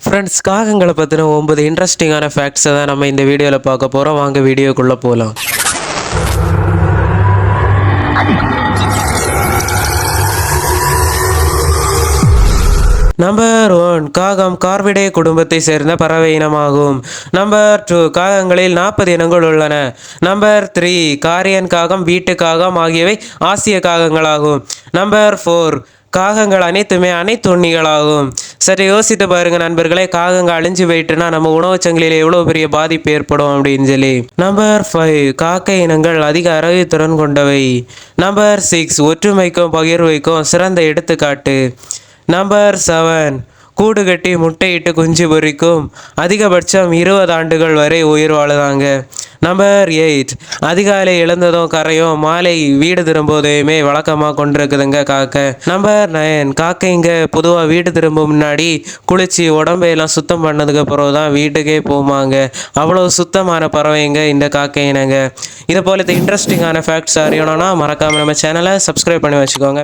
Friends, காகங்களை பற்றின 9 இன்ட்ரெஸ்டிங்கான ஃபேக்ட்ஸை தான் நம்ம இந்த வீடியோவில் பார்க்க போகிறோம். வாங்க வீடியோக்குள்ளே போகலாம். நம்பர் 1, காகம் கார்விடே குடும்பத்தை சேர்ந்த பறவை இனமாகும். நம்பர் 2, காகங்களில் 40 இனங்கள் உள்ளன. நம்பர் 3, காரியன் காகம், வீட்டு காகம் ஆகியவை ஆசிய காகங்களாகும். நம்பர் 4, காகங்கள் அனைத்துமே அனைத்துண்ணிகளாகும். சரி யோசித்து பாருங்க நண்பர்களே, காகங்கள் அழிஞ்சு போயிட்டுனா நம்ம உணவுச் சங்கிலியில் எவ்வளோ பெரிய பாதிப்பு ஏற்படும் அப்படின்னு சொல்லி. நம்பர் 5, காக்கை இனங்கள் அதிக அறிவுத்திறன் கொண்டவை. நம்பர் 6, ஒற்றுமைக்கும் பகிர்வைக்கும் சிறந்த எடுத்துக்காட்டு. நம்பர் 7, கூடு கட்டி முட்டையிட்டு குஞ்சு பொரிக்கும். அதிகபட்சம் 20 ஆண்டுகள் வரை உயிர் வாழுதாங்க. நம்பர் 8, அதிகாலை எழுந்ததும் கரையும், மாலை வீடு திரும்புவதையுமே வழக்கமாக கொண்டிருக்குதுங்க காக்கை. நம்பர் 9, காக்கைங்க பொதுவாக வீடு திரும்ப முன்னாடி குளிச்சு உடம்பையெல்லாம் சுத்தம் பண்ணதுக்கு அப்புறம் தான் வீட்டுக்கே போமாங்க. அவ்வளோ சுத்தமான பறவைங்க இந்த காக்கை இனங்க. இதை போல இன்ட்ரெஸ்டிங்கான ஃபேக்ட்ஸ் அறியணும்னா மறக்காமல் நம்ம சேனலை சப்ஸ்கிரைப் பண்ணி வச்சுக்கோங்க.